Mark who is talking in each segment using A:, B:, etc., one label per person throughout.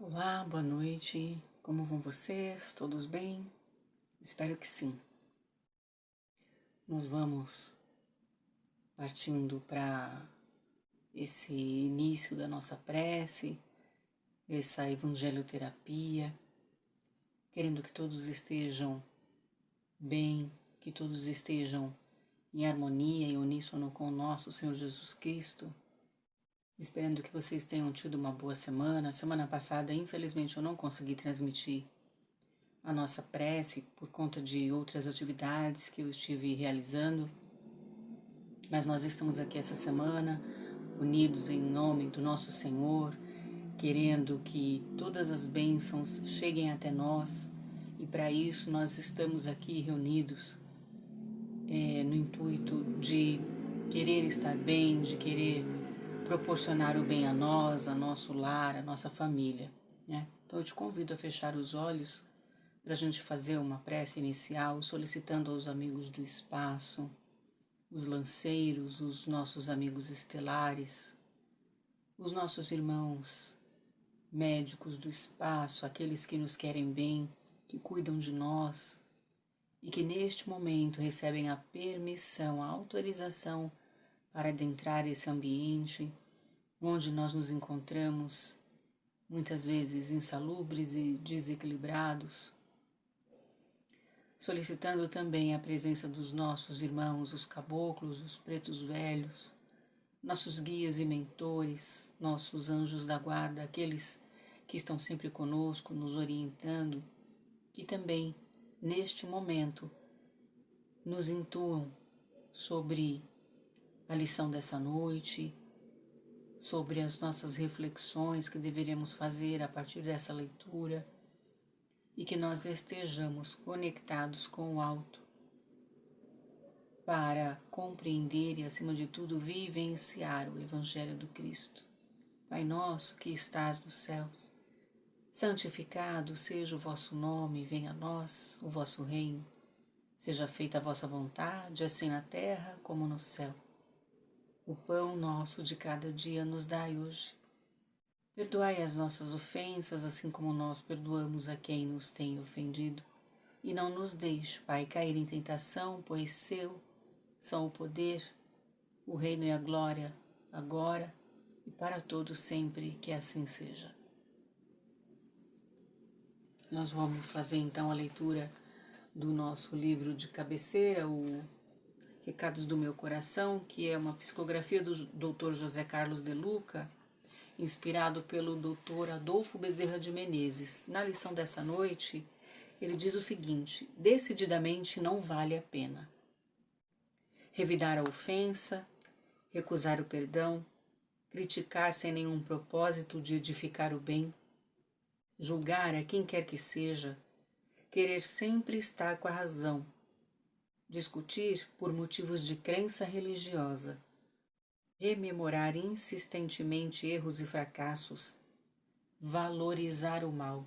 A: Olá, boa noite. Como vão vocês? Todos bem? Espero que sim. Nós vamos partindo para esse início da nossa prece, essa evangelioterapia, querendo que todos estejam bem, que todos estejam em harmonia e uníssono com o nosso Senhor Jesus Cristo. Esperando que vocês tenham tido uma boa semana. Semana passada, infelizmente, eu não consegui transmitir a nossa prece por conta de outras atividades que eu estive realizando. Mas nós estamos aqui essa semana, unidos em nome do nosso Senhor, querendo que todas as bênçãos cheguem até nós. E para isso nós estamos aqui reunidos no intuito de querer estar bem, de querer proporcionar o bem a nós, a nosso lar, a nossa família, né? Então eu te convido a fechar os olhos para a gente fazer uma prece inicial, solicitando aos amigos do espaço, os lanceiros, os nossos amigos estelares, os nossos irmãos médicos do espaço, aqueles que nos querem bem, que cuidam de nós e que neste momento recebem a permissão, a autorização para adentrar esse ambiente onde nós nos encontramos, muitas vezes insalubres e desequilibrados, solicitando também a presença dos nossos irmãos, os caboclos, os pretos velhos, nossos guias e mentores, nossos anjos da guarda, aqueles que estão sempre conosco, nos orientando, que também, neste momento, nos intuam sobre a lição dessa noite, sobre as nossas reflexões que deveremos fazer a partir dessa leitura e que nós estejamos conectados com o alto para compreender e, acima de tudo, vivenciar o Evangelho do Cristo. Pai nosso que estás nos céus, santificado seja o vosso nome, venha a nós o vosso reino. Seja feita a vossa vontade, assim na terra como no céu. O pão nosso de cada dia nos dai hoje. Perdoai as nossas ofensas, assim como nós perdoamos a quem nos tem ofendido. E não nos deixe, Pai, cair em tentação, pois seu são o poder, o reino e a glória, agora e para todo sempre, que assim seja. Nós vamos fazer então a leitura do nosso livro de cabeceira, o Recados do Meu Coração, que é uma psicografia do Dr. José Carlos de Luca, inspirado pelo Dr. Adolfo Bezerra de Menezes. Na lição dessa noite, ele diz o seguinte: decididamente não vale a pena revidar a ofensa, recusar o perdão, criticar sem nenhum propósito de edificar o bem, julgar a quem quer que seja, querer sempre estar com a razão, discutir por motivos de crença religiosa, rememorar insistentemente erros e fracassos, valorizar o mal,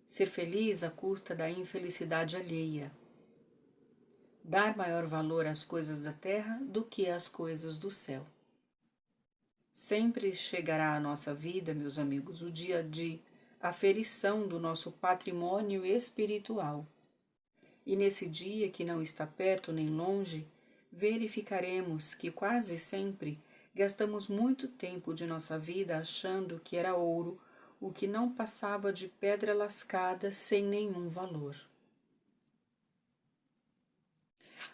A: ser feliz à custa da infelicidade alheia, dar maior valor às coisas da terra do que às coisas do céu. Sempre chegará à nossa vida, meus amigos, o dia de aferição do nosso patrimônio espiritual. E nesse dia, que não está perto nem longe, verificaremos que quase sempre gastamos muito tempo de nossa vida achando que era ouro o que não passava de pedra lascada sem nenhum valor.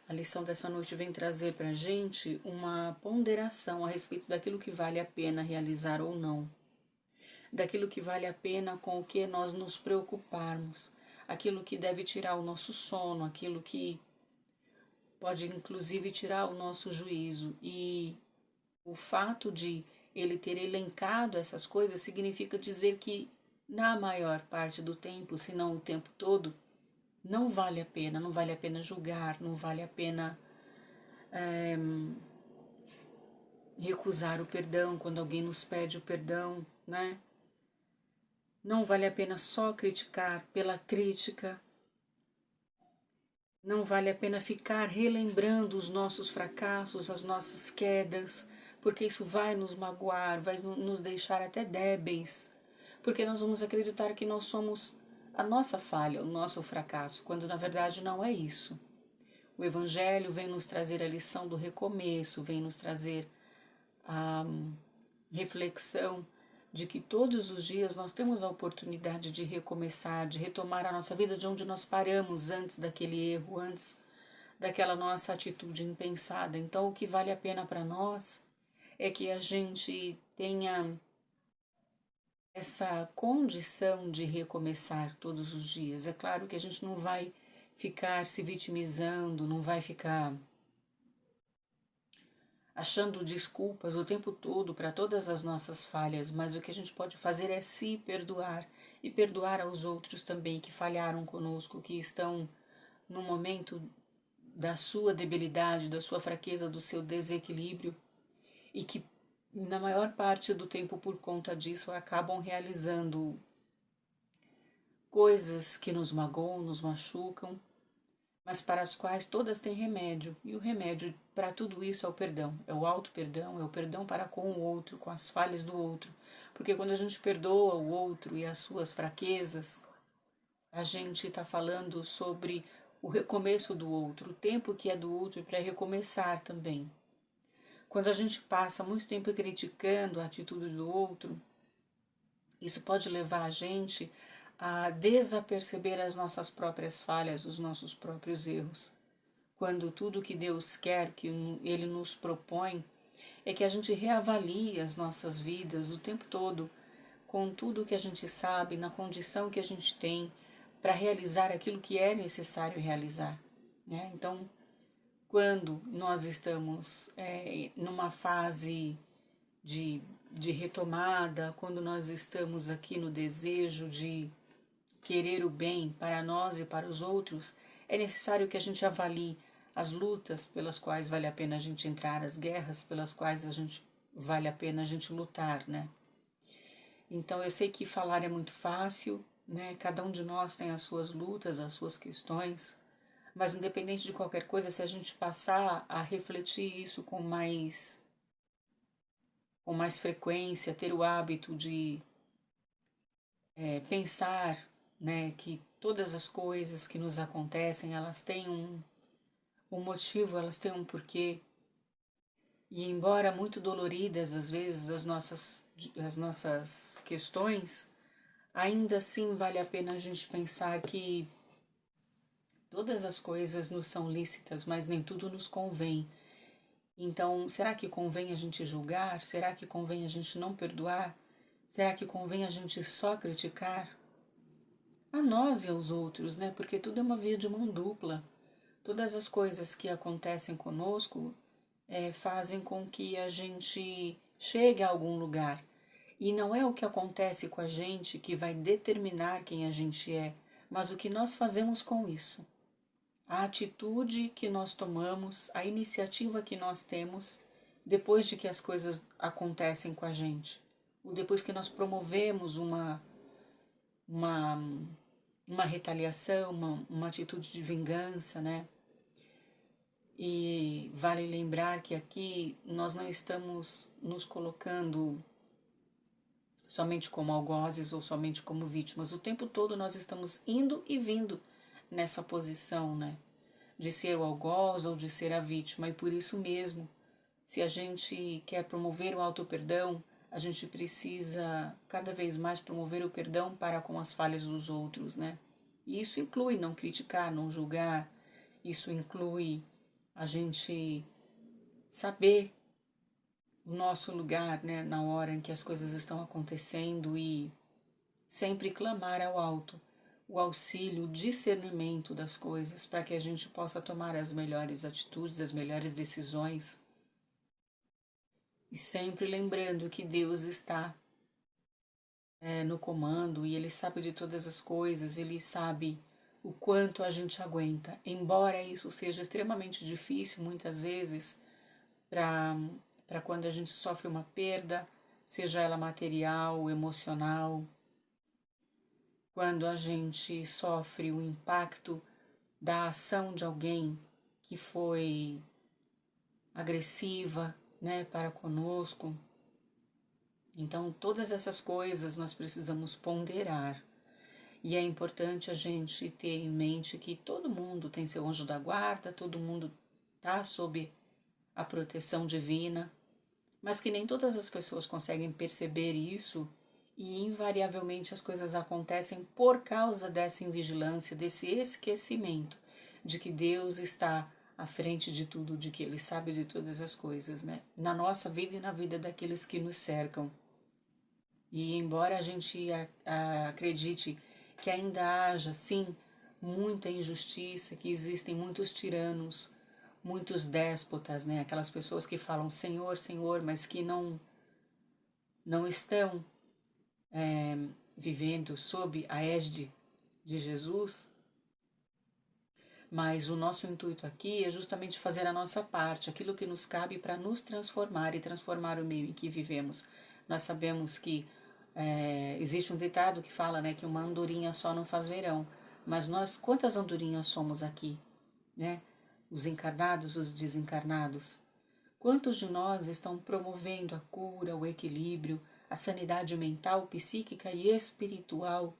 A: A lição dessa noite vem trazer para a gente uma ponderação a respeito daquilo que vale a pena realizar ou não, daquilo que vale a pena com o que nós nos preocuparmos, aquilo que deve tirar o nosso sono, aquilo que pode inclusive tirar o nosso juízo. E o fato de ele ter elencado essas coisas significa dizer que na maior parte do tempo, se não o tempo todo, não vale a pena julgar, não vale a pena recusar o perdão quando alguém nos pede o perdão, né? Não vale a pena só criticar pela crítica. Não vale a pena ficar relembrando os nossos fracassos, as nossas quedas, porque isso vai nos magoar, vai nos deixar até débeis, porque nós vamos acreditar que nós somos a nossa falha, o nosso fracasso, quando na verdade não é isso. O Evangelho vem nos trazer a lição do recomeço, vem nos trazer a reflexão de que todos os dias nós temos a oportunidade de recomeçar, de retomar a nossa vida de onde nós paramos antes daquele erro, antes daquela nossa atitude impensada. Então, o que vale a pena para nós é que a gente tenha essa condição de recomeçar todos os dias. É claro que a gente não vai ficar se vitimizando, não vai ficar achando desculpas o tempo todo para todas as nossas falhas, mas o que a gente pode fazer é se perdoar e perdoar aos outros também que falharam conosco, que estão no momento da sua debilidade, da sua fraqueza, do seu desequilíbrio e que na maior parte do tempo por conta disso acabam realizando coisas que nos magoam, nos machucam, mas para as quais todas têm remédio. E o remédio para tudo isso é o perdão, é o auto-perdão, é o perdão para com o outro, com as falhas do outro. Porque quando a gente perdoa o outro e as suas fraquezas, a gente está falando sobre o recomeço do outro, o tempo que é do outro para recomeçar também. Quando a gente passa muito tempo criticando a atitude do outro, isso pode levar a gente a desaperceber as nossas próprias falhas, os nossos próprios erros. Quando tudo que Deus quer, que Ele nos propõe, é que a gente reavalie as nossas vidas o tempo todo, com tudo que a gente sabe, na condição que a gente tem, para realizar aquilo que é necessário realizar. Né? Então, quando nós estamos numa fase de retomada, quando nós estamos aqui no desejo de querer o bem para nós e para os outros, é necessário que a gente avalie as lutas pelas quais vale a pena a gente entrar, as guerras pelas quais vale a pena a gente lutar, né? Então eu sei que falar é muito fácil, né? Cada um de nós tem as suas lutas, as suas questões, mas independente de qualquer coisa, se a gente passar a refletir isso com mais frequência, ter o hábito de pensar, né, que todas as coisas que nos acontecem, elas têm um motivo, elas têm um porquê. E embora muito doloridas às vezes as nossas questões, ainda assim vale a pena a gente pensar que todas as coisas nos são lícitas, mas nem tudo nos convém. Então, será que convém a gente julgar? Será que convém a gente não perdoar? Será que convém a gente só criticar? A nós e aos outros, né? Porque tudo é uma via de mão dupla. Todas as coisas que acontecem conosco fazem com que a gente chegue a algum lugar. E não é o que acontece com a gente que vai determinar quem a gente é, mas o que nós fazemos com isso. A atitude que nós tomamos, a iniciativa que nós temos depois de que as coisas acontecem com a gente. Ou depois que nós promovemos uma retaliação, uma atitude de vingança, né? E vale lembrar que aqui nós não estamos nos colocando somente como algozes ou somente como vítimas. O tempo todo nós estamos indo e vindo nessa posição, né? De ser o algoz ou de ser a vítima. E por isso mesmo, se a gente quer promover o auto-perdão, a gente precisa cada vez mais promover o perdão para com as falhas dos outros, né? E isso inclui não criticar, não julgar, isso inclui a gente saber o nosso lugar, né, na hora em que as coisas estão acontecendo e sempre clamar ao alto o auxílio, o discernimento das coisas para que a gente possa tomar as melhores atitudes, as melhores decisões. E sempre lembrando que Deus está no comando e Ele sabe de todas as coisas, Ele sabe o quanto a gente aguenta. Embora isso seja extremamente difícil muitas vezes para quando a gente sofre uma perda, seja ela material, emocional, quando a gente sofre o impacto da ação de alguém que foi agressiva, né, para conosco, Então, todas essas coisas nós precisamos ponderar. E é importante a gente ter em mente que todo mundo tem seu anjo da guarda, todo mundo está sob a proteção divina, mas que nem todas as pessoas conseguem perceber isso e invariavelmente as coisas acontecem por causa dessa invigilância, desse esquecimento de que Deus está à frente de tudo, de que Ele sabe de todas as coisas, né? Na nossa vida e na vida daqueles que nos cercam. E embora a gente acredite que ainda haja, sim, muita injustiça, que existem muitos tiranos, muitos déspotas, né? Aquelas pessoas que falam Senhor, Senhor, mas que não estão vivendo sob a égide de Jesus. Mas o nosso intuito aqui é justamente fazer a nossa parte, aquilo que nos cabe para nos transformar e transformar o meio em que vivemos. Nós sabemos que existe um ditado que fala, né, que uma andorinha só não faz verão, mas nós, quantas andorinhas somos aqui, né? Os encarnados, os desencarnados. Quantos de nós estão promovendo a cura, o equilíbrio, a sanidade mental, psíquica e espiritual,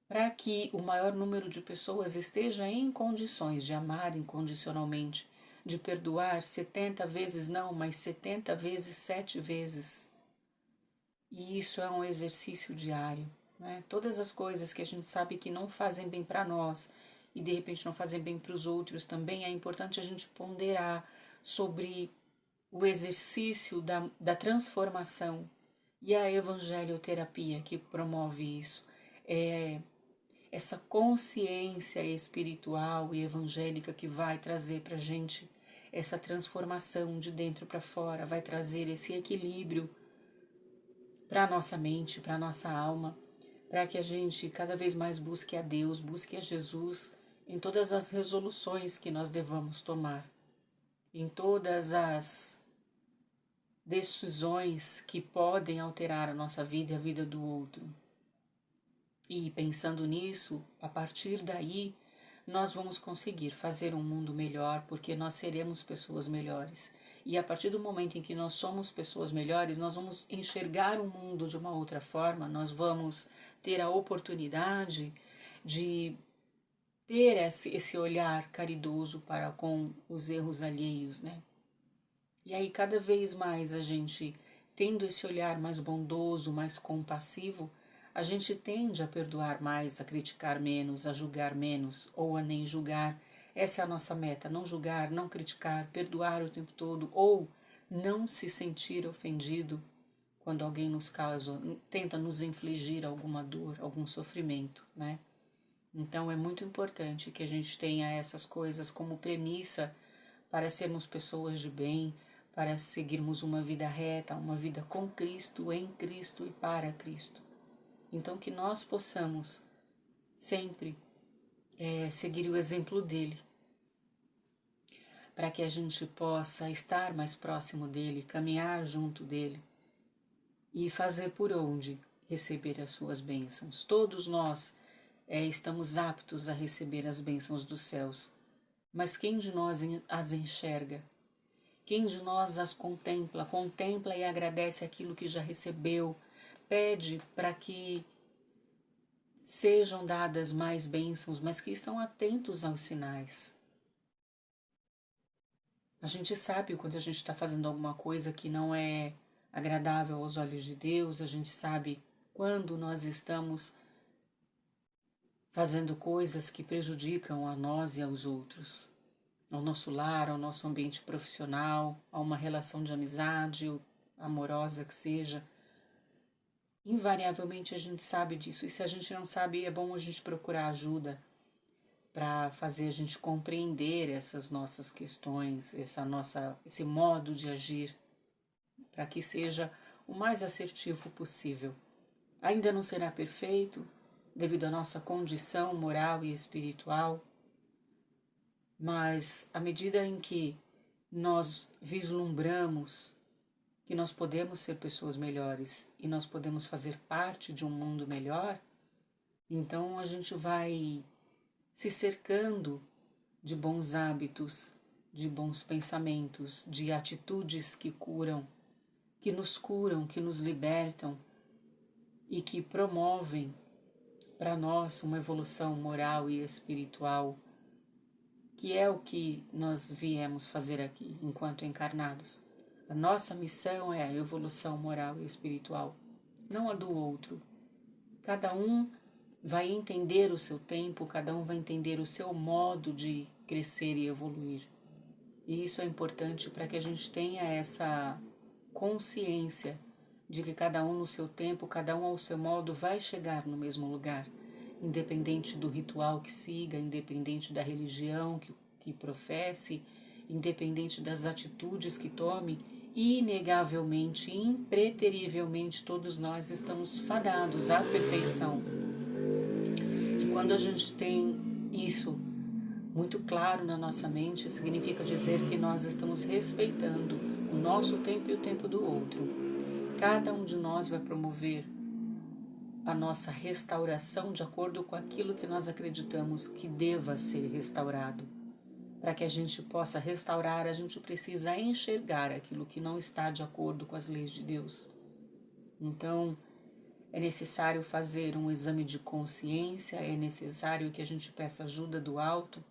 A: para que o maior número de pessoas esteja em condições de amar incondicionalmente, de perdoar 70 vezes não, mas 70 vezes 7 vezes. E isso é um exercício diário, né? Todas as coisas que a gente sabe que não fazem bem para nós e de repente não fazem bem para os outros também, é importante a gente ponderar sobre o exercício da transformação. E a evangelioterapia que promove isso é essa consciência espiritual e evangélica que vai trazer para a gente essa transformação de dentro para fora, vai trazer esse equilíbrio para a nossa mente, para a nossa alma, para que a gente cada vez mais busque a Deus, busque a Jesus em todas as resoluções que nós devamos tomar, em todas as decisões que podem alterar a nossa vida e a vida do outro. E pensando nisso, a partir daí, nós vamos conseguir fazer um mundo melhor, porque nós seremos pessoas melhores. E a partir do momento em que nós somos pessoas melhores, nós vamos enxergar o mundo de uma outra forma, nós vamos ter a oportunidade de ter esse olhar caridoso para com os erros alheios, né? E aí, cada vez mais a gente tendo esse olhar mais bondoso, mais compassivo, a gente tende a perdoar mais, a criticar menos, a julgar menos ou a nem julgar. Essa é a nossa meta, não julgar, não criticar, perdoar o tempo todo ou não se sentir ofendido quando alguém nos causa, tenta nos infligir alguma dor, algum sofrimento, né? Então é muito importante que a gente tenha essas coisas como premissa para sermos pessoas de bem, para seguirmos uma vida reta, uma vida com Cristo, em Cristo e para Cristo. Então que nós possamos sempre seguir o exemplo dele, para que a gente possa estar mais próximo dele, caminhar junto dele e fazer por onde receber as suas bênçãos. Todos nós estamos aptos a receber as bênçãos dos céus, mas quem de nós as enxerga? Quem de nós as contempla? Contempla e agradece aquilo que já recebeu, pede para que sejam dadas mais bênçãos, mas que estão atentos aos sinais. A gente sabe quando a gente está fazendo alguma coisa que não é agradável aos olhos de Deus, a gente sabe quando nós estamos fazendo coisas que prejudicam a nós e aos outros, ao nosso lar, ao nosso ambiente profissional, a uma relação de amizade amorosa que seja. Invariavelmente a gente sabe disso, e se a gente não sabe, é bom a gente procurar ajuda para fazer a gente compreender essas nossas questões, esse modo de agir, para que seja o mais assertivo possível. Ainda não será perfeito, devido à nossa condição moral e espiritual, mas à medida em que nós vislumbramos que nós podemos ser pessoas melhores e nós podemos fazer parte de um mundo melhor, então a gente vai se cercando de bons hábitos, de bons pensamentos, de atitudes que curam, que nos curam, que nos libertam e que promovem para nós uma evolução moral e espiritual, que é o que nós viemos fazer aqui enquanto encarnados. A nossa missão é a evolução moral e espiritual, não a do outro. Cada um vai entender o seu tempo, cada um vai entender o seu modo de crescer e evoluir. E isso é importante para que a gente tenha essa consciência de que cada um no seu tempo, cada um ao seu modo vai chegar no mesmo lugar, independente do ritual que siga, independente da religião que professe, independente das atitudes que tome, inegavelmente, impreterivelmente, todos nós estamos fadados à perfeição. E quando a gente tem isso muito claro na nossa mente, significa dizer que nós estamos respeitando o nosso tempo e o tempo do outro. Cada um de nós vai promover a nossa restauração de acordo com aquilo que nós acreditamos que deva ser restaurado. Para que a gente possa restaurar, a gente precisa enxergar aquilo que não está de acordo com as leis de Deus. Então, é necessário fazer um exame de consciência, é necessário que a gente peça ajuda do alto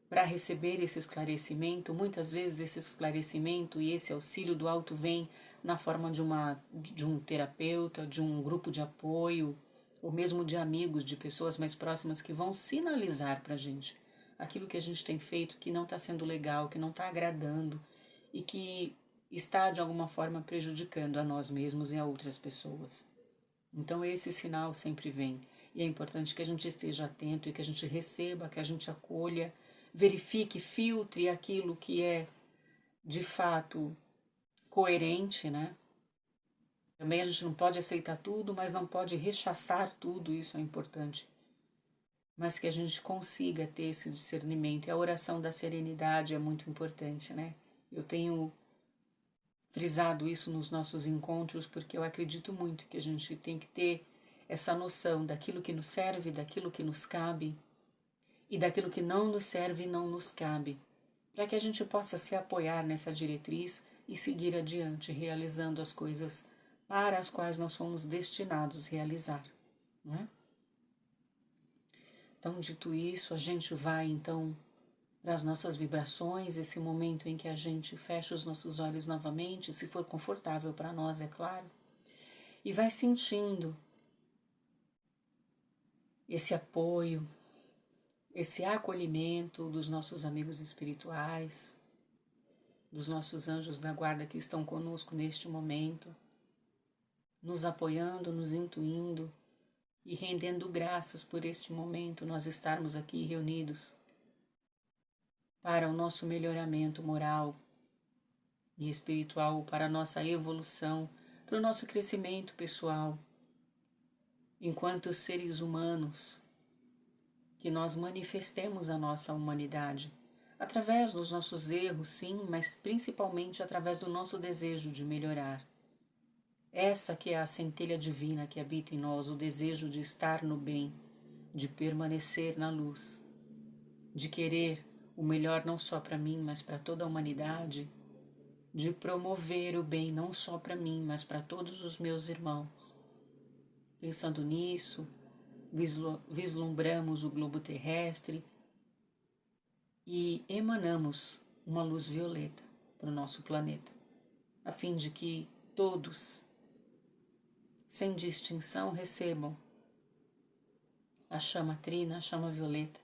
A: para receber esse esclarecimento. Muitas vezes esse esclarecimento e esse auxílio do alto vem na forma de um terapeuta, de um grupo de apoio, ou mesmo de amigos, de pessoas mais próximas que vão sinalizar para a gente aquilo que a gente tem feito que não está sendo legal, que não está agradando e que está de alguma forma prejudicando a nós mesmos e a outras pessoas. Então esse sinal sempre vem e é importante que a gente esteja atento e que a gente receba, que a gente acolha, verifique, filtre aquilo que é de fato coerente, né? Também a gente não pode aceitar tudo, mas não pode rechaçar tudo, isso é importante. Mas que a gente consiga ter esse discernimento. E a oração da serenidade é muito importante, né? Eu tenho frisado isso nos nossos encontros, porque eu acredito muito que a gente tem que ter essa noção daquilo que nos serve, daquilo que nos cabe, e daquilo que não nos serve e não nos cabe, para que a gente possa se apoiar nessa diretriz e seguir adiante, realizando as coisas para as quais nós fomos destinados a realizar, não é? Então, dito isso, a gente vai então para as nossas vibrações, esse momento em que a gente fecha os nossos olhos novamente, se for confortável para nós, é claro, e vai sentindo esse apoio, esse acolhimento dos nossos amigos espirituais, dos nossos anjos da guarda que estão conosco neste momento, nos apoiando, nos intuindo e rendendo graças por este momento, nós estarmos aqui reunidos para o nosso melhoramento moral e espiritual, para a nossa evolução, para o nosso crescimento pessoal, enquanto seres humanos, que nós manifestemos a nossa humanidade, através dos nossos erros, sim, mas principalmente através do nosso desejo de melhorar. Essa que é a centelha divina que habita em nós, o desejo de estar no bem, de permanecer na luz, de querer o melhor não só para mim, mas para toda a humanidade, de promover o bem não só para mim, mas para todos os meus irmãos. Pensando nisso, vislumbramos o globo terrestre e emanamos uma luz violeta para o nosso planeta, a fim de que todos, sem distinção, recebam a chama trina, a chama violeta,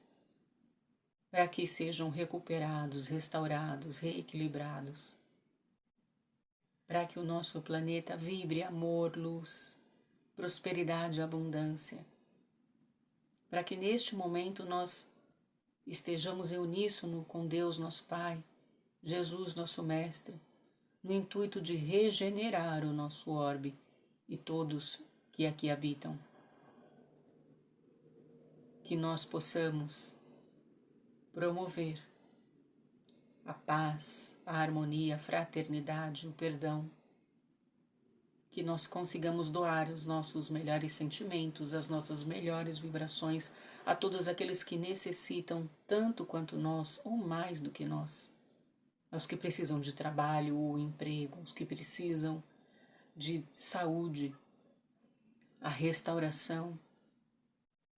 A: para que sejam recuperados, restaurados, reequilibrados, para que o nosso planeta vibre amor, luz, prosperidade e abundância, para que neste momento nós estejamos em uníssono com Deus, nosso Pai, Jesus, nosso Mestre, no intuito de regenerar o nosso orbe e todos que aqui habitam. Que nós possamos promover a paz, a harmonia, a fraternidade, o perdão. Que nós consigamos doar os nossos melhores sentimentos, as nossas melhores vibrações a todos aqueles que necessitam tanto quanto nós ou mais do que nós. Aos que precisam de trabalho ou emprego, os que precisam de saúde, a restauração,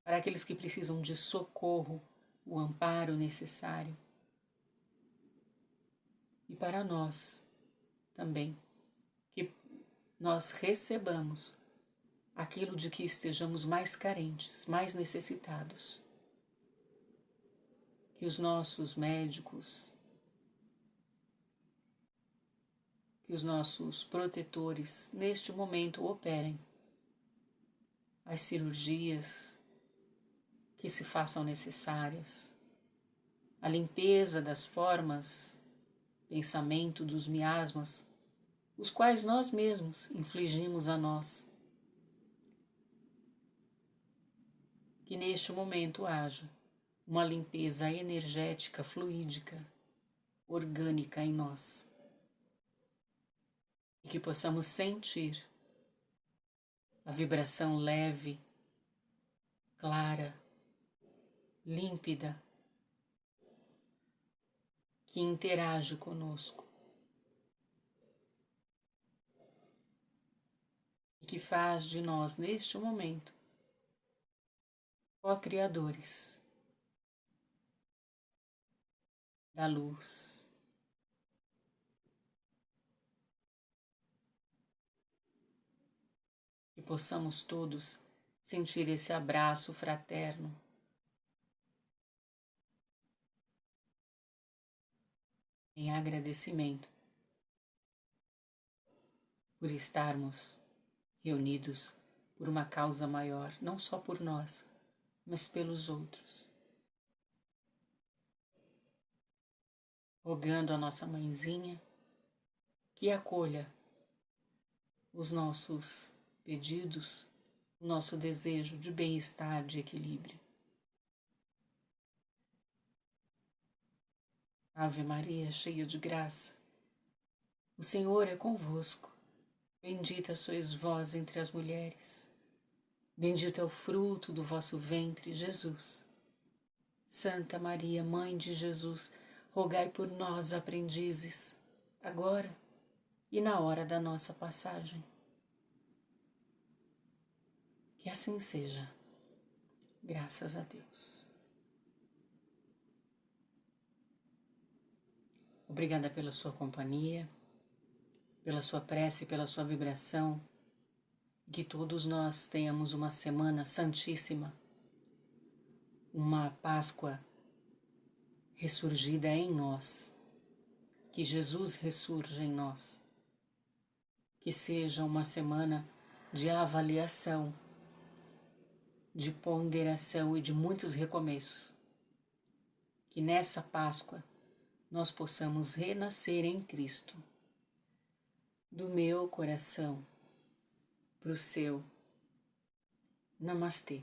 A: para aqueles que precisam de socorro, o amparo necessário. E para nós também, que nós recebamos aquilo de que estejamos mais carentes, mais necessitados. Que os nossos médicos, que os nossos protetores, neste momento, operem as cirurgias que se façam necessárias, a limpeza das formas, pensamento dos miasmas, os quais nós mesmos infligimos a nós. Que neste momento haja uma limpeza energética, fluídica, orgânica em nós. E que possamos sentir a vibração leve, clara, límpida, que interage conosco e que faz de nós, neste momento, co-criadores da luz. Que possamos todos sentir esse abraço fraterno, em agradecimento por estarmos reunidos por uma causa maior, não só por nós, mas pelos outros. Rogando a nossa mãezinha que acolha os nossos pedidos, o nosso desejo de bem-estar, de equilíbrio. Ave Maria, cheia de graça, o Senhor é convosco. Bendita sois vós entre as mulheres. Bendito é o fruto do vosso ventre, Jesus. Santa Maria, Mãe de Jesus, rogai por nós, aprendizes, agora e na hora da nossa passagem. Que assim seja. Graças a Deus. Obrigada pela sua companhia, pela sua prece, pela sua vibração. Que todos nós tenhamos uma semana santíssima, uma Páscoa ressurgida em nós. Que Jesus ressurja em nós. Que seja uma semana de avaliação, de ponderação e de muitos recomeços. Que nessa Páscoa nós possamos renascer em Cristo. Do meu coração para o seu. Namastê.